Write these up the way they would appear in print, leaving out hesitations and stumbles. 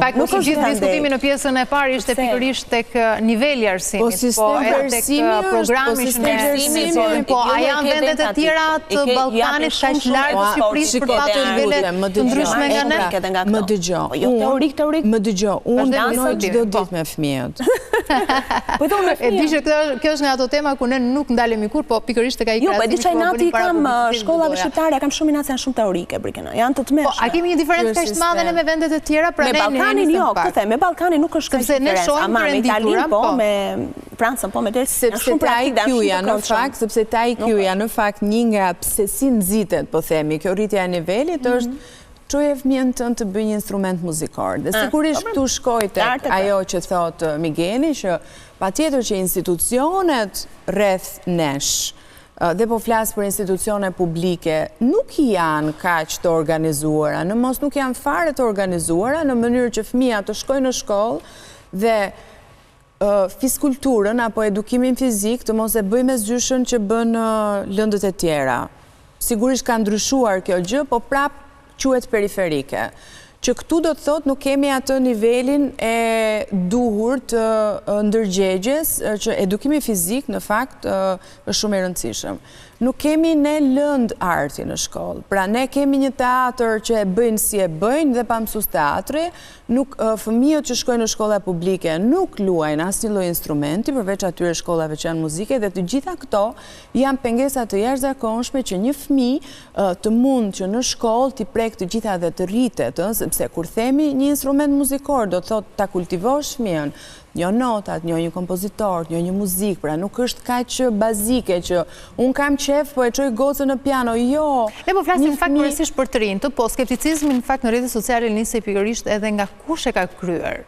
Pak nuk është gjithë diskutimi në pjesën e parë ishte pikërisht tek niveli arsimit, po edhe tek programi po a janë vendet e tjera të Ballkanit kaq larg Shqipërisë për patur nivele të ndryshme nga ne? Më dëgjoj. Më dëgjoj. Unë punoj çdo ditë me fëmijët. E di që kjo është nga ato tema ku ne nuk ndalemi kur, po pikërisht tek ai krahasimi. Jo, po di çaj nati kam shkollave shqiptare, kam shumë natë janë shumë teorike brikena. Janë të tmeshme. Po a kemi një diferencë kaq të madhe me vendet e tjera? Me Ballkanin jo, këtë them, me Ballkanin nuk është kaq diferencë. Ama me Italinë po, me Francën po, me sepse ta IQ-ja në fakt, sepse ta IQ-ja në fakt një nga pse si nxitet, po themi, kjo rritja e nivelit është çoje fëmijën tënd të bëjë një instrument muzikor. Dhe sigurisht këtu shkoj tek ajo që thot Migeli, që patjetër që institucionet rreth nesh, dhe po flas për institucione publike, nuk janë kaq të organizuara, në mos nuk janë fare të organizuara në mënyrë që fëmija të shkojnë në shkollë dhe fiskulturën apo edukimin fizik të mos e bëjë me zyshën që bën lëndët e tjera. Sigurisht ka ndryshuar kjo gjë, po prap quhet periferike. Që këtu do të thot nuk kemi atë nivelin e duhur të ndërgjegjes, që edukimi fizik në fakt është shumë i rëndësishëm. Nuk kemi ne lënd arti në shkollë. Pra ne kemi një teatr që e bëjnë si e bëjnë dhe pa mësues teatri, fëmijët që shkojnë në shkolla publike nuk luajnë asnjë lloj instrumenti përveç atyre shkollave që janë muzike dhe të gjitha këto janë pengesa të jashtëzakonshme që një fëmijë të mund që në shkollë t'i prek të gjitha dhe të rritet, sepse kur themi një instrument muzikor do të thotë ta kultivosh fëmijën, një notat, një kompozitor, një muzikë, pra nuk është kaq bazike që unë kam qef, po e çoj gocën në piano, jo. Ne po flasim në fakt kryesisht për të rinjtë, po skepticizmi në fakt në rrjetet sociale nisej pikërisht edhe nga kush e ka kryer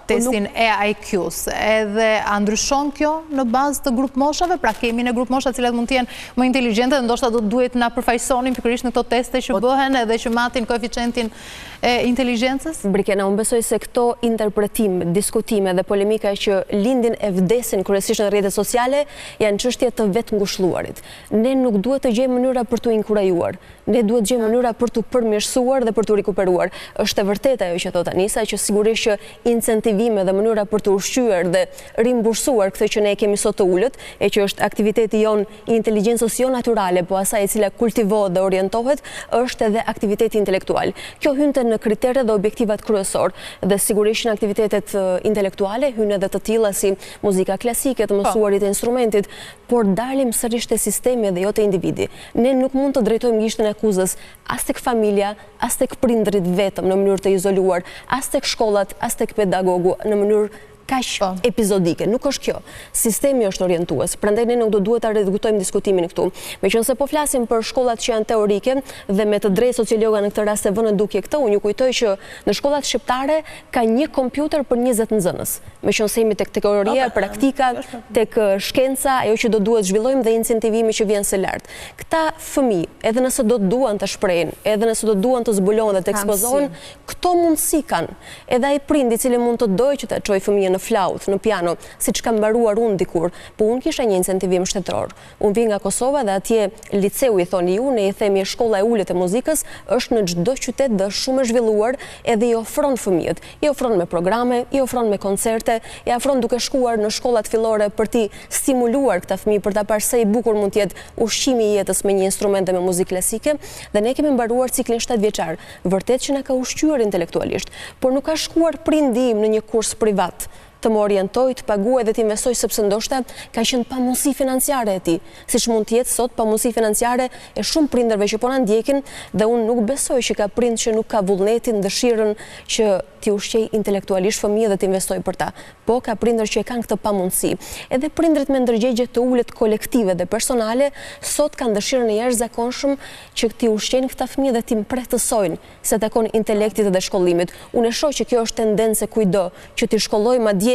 testin e IQ-s, edhe a ndryshon kjo në bazë të grup moshave, pra kemi në grup mosha cilat mund të jenë më inteligjente dhe ndoshta do duhet na përfaqësonin pikërisht në këto teste që bëhen edhe që matin koeficientin e inteligjencës? Brikena, unë besoj se këto interpretime, diskutime dhe polemika që lindin e vdesin kryesisht në rrjetet sociale janë çështje të vetë ngushëlluarit. Ne nuk duhet të gjejmë mënyra për t'u inkurajuar. Ne duhet të gjejmë mënyra për t'u përmirësuar dhe për t'u rikuperuar. Është e vërtetë ajo që thot Anisa, që sigurisht që incentivime dhe mënyra për të ushqyer dhe rimbursuar këtë që ne kemi sot të ulët, e që është aktiviteti jon i inteligjencës jo natyrale, po asaj e cila kultivohet dhe orientohet, është edhe aktiviteti intelektual. Kjo hynte në kriteret dhe objektivat kryesor dhe sigurisht në aktivitetet intelektuale hyn edhe të tilla si muzika klasike, të mësuarit e instrumentit, por dalim sërish te sistemi dhe jo te individi. Ne nuk mund të drejtojmë gishtin e akuzës as tek familja, as tek prindrit vetëm në mënyrë të izoluar, as tek shkollat, as tek pedagogu në mënyrë kaq epizodike. Nuk është kjo. Sistemi është orientues. Prandaj ne nuk do duhet ta rrezikojmë diskutimin këtu. Meqense po flasim për shkollat që janë teorike dhe me të drejtë sociologa në këtë rast e vënë dukje këtë, unë ju kujtoj që në shkollat shqiptare ka një kompjuter për 20 nxënës. Meqense jemi tek teoria, praktika, tek shkenca, ajo që do duhet zhvillojmë dhe incentivimi që vjen së lart. Këta fëmijë, edhe nëse do duan të shprehin, edhe nëse do duan të zbulohen dhe të ekspozohen, këto mundësi kanë. Edhe ai prind i cili mund të dojë që ta çojë fëmijën në flautë, në piano, siç kam mbaruar unë dikur, po unë kisha një incentivim shtetëror. Unë vi nga Kosova dhe atje liceu i thoni ju, ne i themi shkolla e ulët e muzikës, është në çdo qytet dhe shumë e zhvilluar edhe i ofron fëmijët. I ofron me programe, i ofron me koncerte, i ofron duke shkuar në shkollat fillore për t'i stimuluar këta fëmijë, për ta parë sa i bukur mund të jetë ushqimi i jetës me një instrument dhe me muzikë klasike, dhe ne kemi mbaruar ciklin 7 vjeçar. Vërtet që na ka ushqyer intelektualisht, por nuk ka shkuar prindi im në një kurs privat të më orientoj, të paguaj dhe të investoj, sepse ndoshta ka qenë pamundësi financiare e tij. Siç mund të jetë sot pamundësi financiare e shumë prindërve që po na ndjekin, dhe unë nuk besoj që ka prind që nuk ka vullnetin, dëshirën që t'i ushqej intelektualisht fëmijët dhe të investoj për ta. Po ka prindër që e kanë këtë pamundësi. Edhe prindërit me ndërgjegje të ulët kolektive dhe personale sot kanë dëshirën e jashtëzakonshëm që t'i ushqejnë këta fëmijë dhe t'i mpretësojnë se takon intelektit dhe shkollimit. Unë e shoh që kjo është tendence kujdo që t'i shkollojmë madje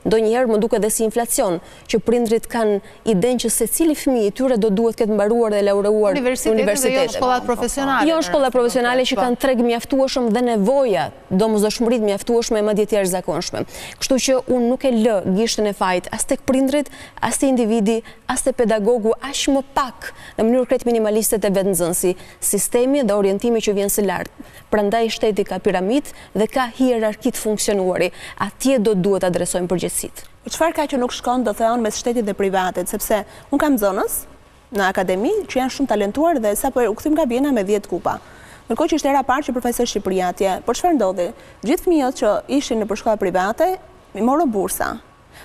ndonjëherë më duket edhe si inflacion, që prindrit kanë idenë që secili fëmijë i tyre do duhet ketë mbaruar dhe laureuar universitetet. Jo shkollat profesionale. Jo shkollat profesionale që kanë treg mjaftueshëm dhe nevoja domosdoshmëritë mjaftueshme madje të jashtëzakonshme. Kështu që unë nuk e lë gishtin e fajit as tek prindrit, as te individi, as te pedagogu, aq më pak në mënyrë krejt minimaliste te vetnxënësi, sistemi dhe orientimi që vjen së lartë. Prandaj shteti ka piramidë dhe ka hierarki të funksionuari. Atje do duhet adresojmë përgjegjësitë. Çfarë ka që nuk shkon, do thënë, mes shtetit dhe privatet, sepse unë kam zonës në akademi që janë shumë talentuar dhe sapo u kthym nga Biena me 10 kupa. Ndërkohë që ishte era parë që përfaqësoi Shqipëria atje. Por çfarë ndodhi? Gjithë fëmijët që ishin në shkolla private i morën bursa.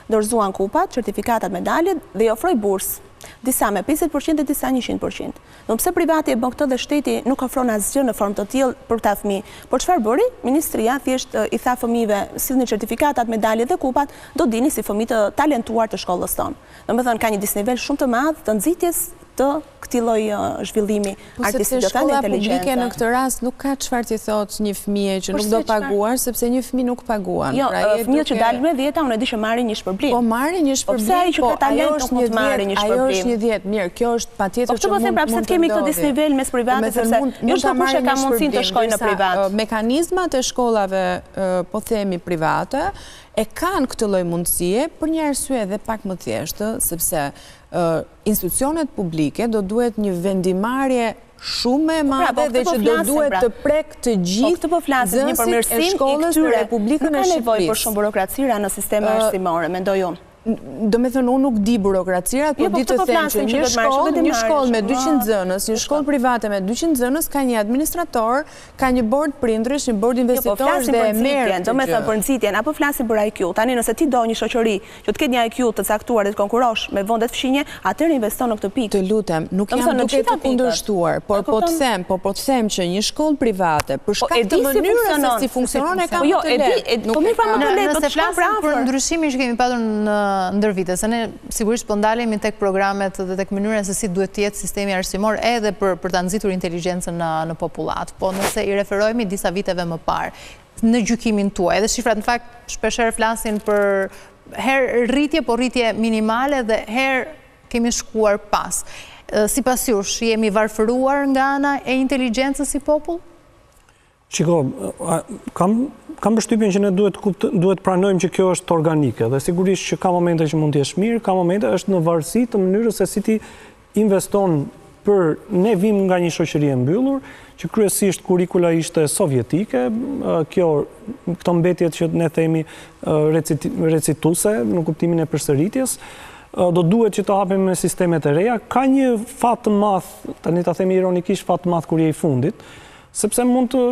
Dorëzuan kupat, certifikatat, medaljet dhe i ofroi bursë. Disa me 50% e disa 100%. Në pse privati e bën këtë dhe shteti nuk ofron asgjë në formë të tillë për këta fëmijë. Por çfarë bëri? Ministria thjesht i tha fëmijëve, sillni certifikatat, medaljet dhe kupat, do dini si fëmijë të talentuar të shkollës tonë. Domethënë ka një disnivel shumë të madh të nxitjes të këtij lloj zhvillimi artistik dhe shkolla inteligjence. Publike në këtë rast nuk ka çfarë t'i thotë një fëmijë që nuk do paguar, sepse një fëmijë nuk paguan. Jo, fëmijët që dalin me 10, unë e di që marrin një shpërblim. Po marrin një shpërblim, po ajo është një 10, ajo është një 10. Mirë, kjo është patjetër që mund të ndodhi. Po pse kemi këtë disnivel mes private, sepse jo çdo kush e ka mundësinë të shkojë në privat. Mekanizmat e shkollave, po themi private, e kanë këtë lloj mundësie për një arsye edhe pak më thjeshtë, sepse institucionet publike do duhet një vendimarrje shumë e madhe dhe që do duhet të prek të gjithë zënësit e shkollës në Republikën e Shqipërisë. Nuk ka nevojë për shumë burokracira në sisteme arsimore, mendoj unë. Do me thënë, unë nuk di burokracirat, por di të them që një shkollë me 200 zënës, një shkollë private me 200 zënës, ka një administrator, ka një bord prindrish, një bord investitorës dhe e merë. Do me thënë për nxitjen, apo flasim për IQ. Tani nëse ti do një shoqëri që të ketë një IQ të caktuar dhe të konkurosh me vendet fshinje, atëherë investon në këtë pikë. Të lutem, nuk jam duke të kundërshtuar, por po të them që një shkollë private, për shkak të mënyrës se si funksionon e ka më të lehtë. Nëse flasim për ndryshimin që kemi patur në ndër vite, se ne sigurisht po ndalemi tek programet dhe tek mënyrën se si duhet të jetë sistemi arsimor edhe për ta nxitur inteligjencën në popullat. Po nëse i referohemi disa viteve më parë, në gjykimin tuaj, edhe shifrat në fakt shpeshherë flasin për herë rritje, po rritje minimale dhe herë kemi shkuar pas. Sipas jush, jemi varfëruar nga ana e inteligjencës si popull? Shiko, kam përshtypjen që ne duhet pranojmë që kjo është organike dhe sigurisht që ka momente që mund të jesh mirë, ka momente është në varësi të mënyrës se si ti investon për ne vim nga një shoqëri e mbyllur, që kryesisht kurikula ishte sovjetike, këto mbetjet që ne themi recituse në kuptimin e përsëritjes, do duhet që të hapim me sistemet e reja. Ka një fat të madh, tani ta themi ironikisht fat të madh kur je i fundit, sepse mund të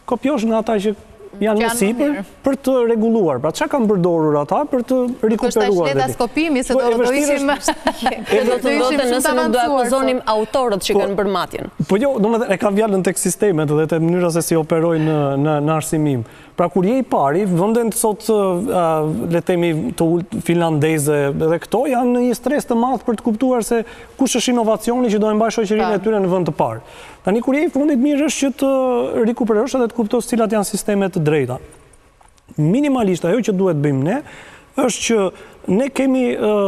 kopjosh nga ata që janë më sipër për të rregulluar. Pra çka kanë përdorur ata për të rikuperuar. Kështu është skopimi se do ishim do të ndodhte nëse nuk do akuzonim autorët që kanë bërë matjen. Po jo, domethënë e ka fjalën tek sistemet dhe te mënyra se si operojnë në arsimim. Pra kur je i pari, vendet sot le të themi të finlandeze dhe këto janë në një stres të madh për të kuptuar se kush është inovacioni që do e mbajë shoqërinë e tyre në vend të parë. Tani kur je i fundit mirë është që të rikuperosh dhe të kuptosh cilat janë sistemet të drejta. Minimalisht ajo që duhet bëjmë ne është që ne kemi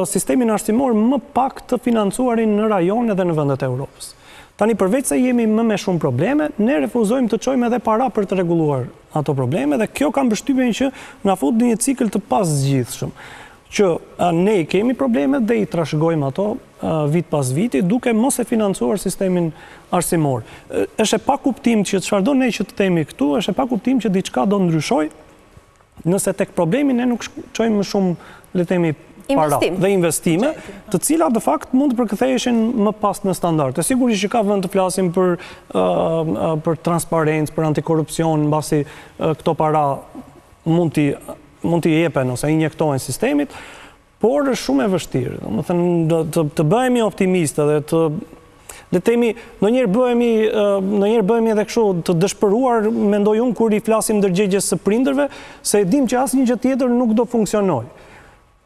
sistemin arsimor më pak të financuarin në rajone dhe në vendet e Europës. Tani përveç se jemi më me shumë probleme, ne refuzojmë të çojmë edhe para për të rregulluar ato probleme dhe kjo kam përshtypjen që na fut në një cikël të pazgjidhshëm, që ne kemi probleme dhe i trashëgojmë ato vit pas viti duke mos e financuar sistemin arsimor. Është e pa kuptim që çfarë do ne që të themi këtu, është e pa kuptim që diçka do ndryshoj nëse tek problemi ne nuk çojmë më shumë, le të themi, para dhe investime, të cilat de fakt mund të përktheheshin më pas në standarde. Sigurisht që ka vend të flasim për transparencë, për antikorrupsion, mbasi këto para mund t'i jepen ose injektohen sistemit, por është shumë e vështirë. Domethënë të bëhemi optimistë dhe të le të themi, ndonjëherë bëhemi edhe kështu të dëshpëruar, mendoj unë kur i flasim ndërgjegjes së prindërve, se e dim që asnjë gjë tjetër nuk do funksionojë.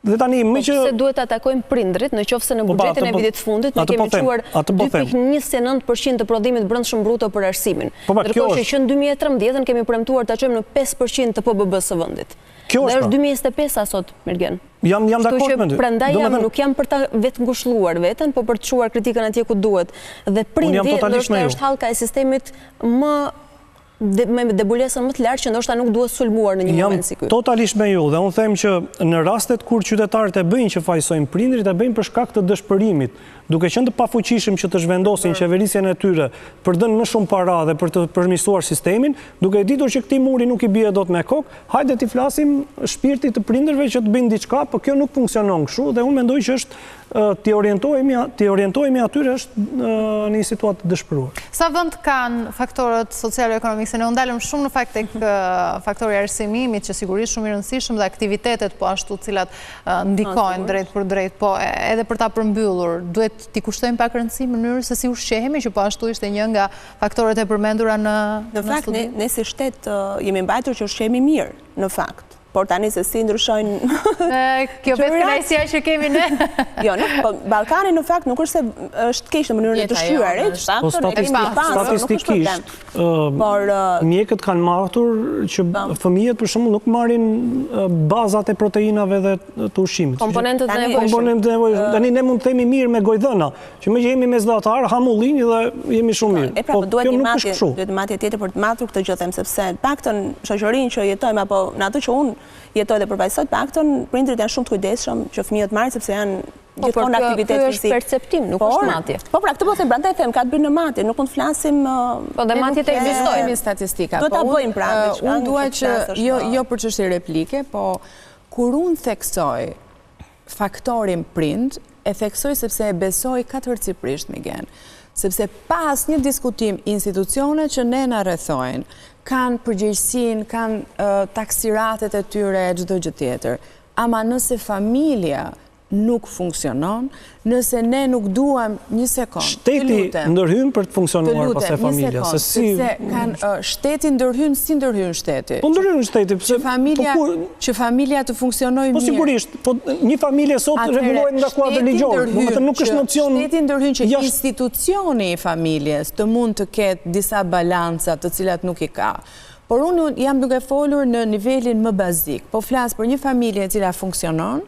Dhe tani më që se duhet të atakojmë prindrit, në qoftë se në buxhetin e vitit të fundit ne kemi çuar 2.29% të prodhimit brendshëm bruto për arsimin. Ndërkohë që në 2013 kemi premtuar ta çojmë në 5% të PBB-s së vendit. Kjo Dhe është është 2025 sot, Mirgen. Jam dakord me ty. Prandaj nuk jam për ta vetë ngushëlluar veten, por për të çuar kritikën atje ku duhet. Dhe prindi ndoshta është hallka e sistemit me debulesën më të lartë që ndoshta nuk duhet sulmuar në një moment si ky. Jam totalisht me ju dhe unë them që në rastet kur qytetarët e bëjnë që fajsojnë prindrit, e bëjnë për shkak të dëshpërimit, duke qenë të pafuqishëm që të zhvendosin qeverisjen e tyre për dënë më shumë para dhe për të përmirësuar sistemin, duke ditur që këtij muri nuk i bie dot me kokë, hajde t'i flasim shpirtit të prindërve që të bëjnë diçka, por kjo nuk funksionon kështu dhe unë mendoj që është t'i orientohemi atyre është në një situatë të dëshpëruar. Sa vend kanë faktorët sociale-ekonomikë, se ne u ndalëm shumë në fakt tek faktori arsimimit, që sigurisht shumë i rëndësishëm, dhe aktivitetet po ashtu cilat ndikojnë drejt për drejt, po edhe për ta përmbyllur, duhet t'i kushtojmë pak rëndësi në mënyrë se si ushqehemi, që po ashtu ishte një nga faktorët e përmendura në fakt, ne si shtet jemi mbajtur që ushqehemi mirë, në fakt. Por tani se si ndryshojnë... Kjo vetë kënaqësia që kemi ne. Jo, Ballkani në fakt nuk është se është keq në mënyrën e të shqyuarit, statistikisht, mjekët kanë marrë që fëmijët për shembull nuk marrin bazat e proteinave dhe të ushqimit. Komponentët e nevojshme. Tani ne mund të themi mirë me gojdhëna, që me që jemi mesdatar, hamullini dhe jemi shumë mirë. Po duhet matje tjetër për të matur këtë gjë, them, sepse paktën shoqërinë që jetojmë apo në atë që unë jetoj dhe përfaqësoj, paktën prindrit janë shumë të kujdesshëm që fëmijët marrin sepse janë gjithmonë aktivitet fizik. Kjo është perceptim, nuk është matje. Po pra, këtë po them, prandaj them, ka të bëjë në matje, nuk mund të flasim. Po dhe matjet ekzistojnë statistika. Do ta bëjmë pra. Unë dua që jo për çështje replike, po kur unë theksoj faktorin prind, e theksoj sepse e besoj katërcipërisht, Migen. Sepse pas një diskutim institucionet që ne na rrethojnë, kanë përgjegjësinë, kanë taksiratet e tyre e çdo gjë tjetër. Ama nëse familja nuk funksionon, nëse ne nuk duam një sekond. Shteti ndërhyn për të funksionuar pas e familja. Shteti ndërhyn, si ndërhyn shteti? Po ndërhyn shteti. Që familja të funksionojë mirë. Po sigurisht, një familje sot rregullohet nga kuadri ligjor. Nuk është nocion. Shteti ndërhyn që institucioni i familjes të mund të ketë disa balanca të cilat nuk i ka. Por unë jam duke folur në nivelin më bazik. Po flas për një familje e cila funksionon,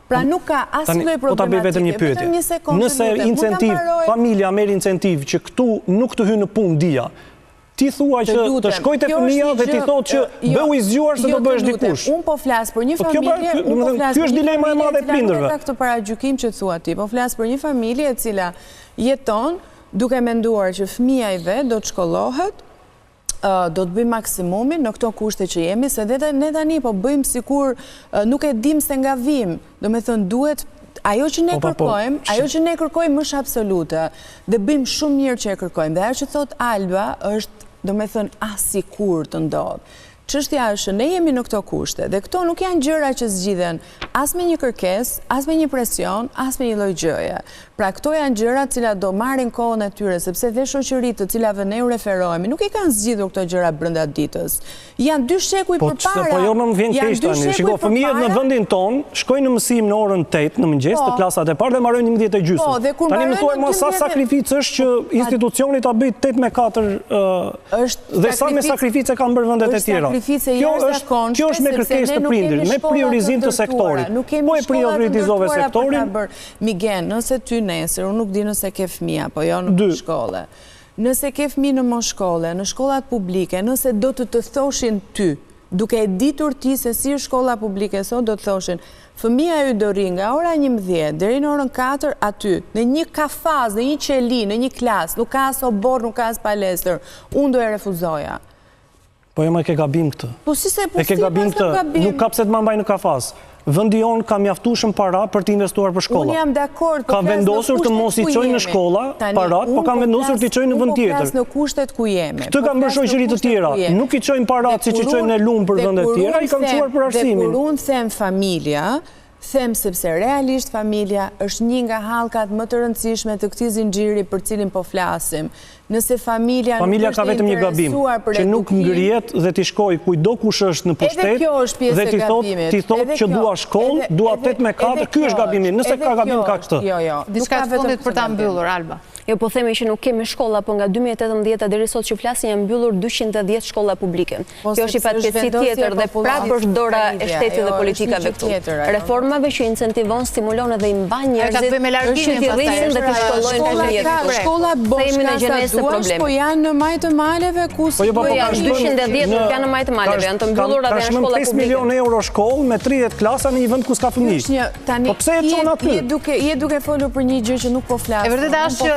pra nuk ka asnjë lloj problematik. Po ta bëj vetëm një pyetje. Nëse incentiv, familja merr incentiv që këtu nuk të hynë në punë dia, ti thua që të shkojë te fëmia dhe ti thotë që bëu i zgjuar se do bëhesh dikush. Unë po flas për një familje, Ky është dilema e madhe e prindërve. Ka këtë paragjykim që thua ti, po flas për një familje e cila jeton duke menduar që fëmia i vet do të shkollohet, do të bëjmë maksimumin në këto kushte që jemi, se dhe ne tani po bëjmë sikur nuk e dim se nga vim. Do me thënë duhet, ajo që ne kërkojmë është absolute, dhe bëjmë shumë mirë që e kërkojmë. Dhe ajo që thot Alba është, do me thënë, asikur të ndodhë. Çështja është ne jemi në këto kushte dhe këto nuk janë gjëra që zgjidhen as me një kërkesë, as me një presion, as me një lloj gjëje. Pra këto janë gjëra të cilat do marrin kohën e tyre, sepse dhe shoqëritë të cilave ne u referohemi nuk i kanë zgjidhur këto gjëra brenda ditës. Janë 2 shekuj përpara. Po jo më vjen keq tani. Shiko, fëmijët në vendin ton shkojnë në mësim në orën 8 në mëngjes të klasat e parë dhe mbarojnë 11:30. Tani më thuaj më sa sakrificë është që institucioni ta bëjë 8-4 dhe sa me sakrificë kanë bërë vendet e tjera. Kjo është me kërkesë të prindërit, me priorizim të sektorit. Po e prioritizove sektorin. Migen, nëse ty nesër, unë nuk di nëse ke fëmija, po jo në shkolle. Nëse ke fëmijë në mos shkolle, në shkollat publike, nëse do të thoshin ty, duke e ditur ti se si shkolla publike sot, do të thoshin, fëmija ju do rri nga ora 11 deri në orën 4 aty, në një kafaz, në një qeli, në një klas, nuk ka as obor, nuk ka as palestër, unë do e refuzoja. Po e më ke gabim këtë. Po si se e ke gabim këtë, nuk ka pse të më mbaj në kafaz. Vendi jonë ka mjaftueshëm para për të investuar për shkolla. Unë jam dakord. Ka vendosur të mos i çojnë në shkolla parat, po kanë vendosur të i çojnë në vend tjetër. Po flas në kushtet ku jemi. Këtë kanë bërë shoqëri të tjera. Nuk i çojnë parat siç i çojnë në Lum për vende të tjera, i kanë çuar për arsimin. Kur unë them familja, them sepse realisht familja është një nga hallkat më të rëndësishme të këtij zinxhiri për cilin po flasim. Nëse familja ka vetëm një gabim, që nuk ngrihet dhe ti shkoj kujdo kush është në pushtet dhe ti thot që dua shkollë, dua 8-4, ky është gabimi. Nëse ka gabim ka këtë. Diçka të fundit për ta mbyllur, Alba. Jo, po themi që nuk kemi shkolla, po nga 2018 deri sot që flasin janë mbyllur 210 shkolla publike. Kjo është i fatkeqësi tjetër dhe prapë është dora e shtetit dhe politikave këtu. Reformave që incentivon, stimulon edhe i mban njerëzit që t'i rrisin dhe t'i shkollojnë të jetë. Shkolla boshka po janë në majtë të maleve ku si janë 210 nuk janë në majtë të maleve, janë të mbyllura dhe janë shkolla publike. 5 milion euro shkollë me 30 klasa në një vend ku s'ka fëmijë. Po pse e çon aty? Je duke folur për një gjë që nuk po flas. E vërtetë është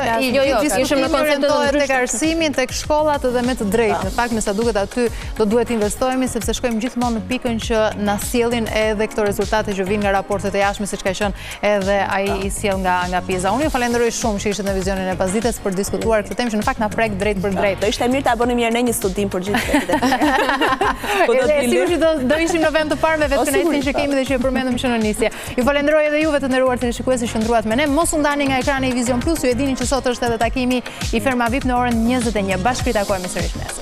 që ishim në konceptet tek arsimin, tek shkollat edhe me të drejtë. Në fakt, me sa duket aty do duhet investojmë sepse shkojmë gjithmonë në pikën që na sjellin edhe këto rezultate që vijnë nga raportet e jashtme, siç ka qenë edhe ai i sjell nga PISA. Unë ju falenderoj shumë që ishit në vizionin e pasdites për diskutuar këtë temë që në fakt na prek drejt për drejt. Do ishte mirë ta bënim mirë ne një studim për gjithë këtë. Sigurisht do ishim në vend të parë me vetë kënaqësinë që kemi dhe që e përmendëm që në nisje. Ju falenderoj edhe juve të nderuar teleshikues që ndruat me ne. Mos u ndani nga ekrani i Vision Plus, ju e dini që sot është edhe takimi i Ferma VIP në orën 21. Bashkë takojmë sërish nesër.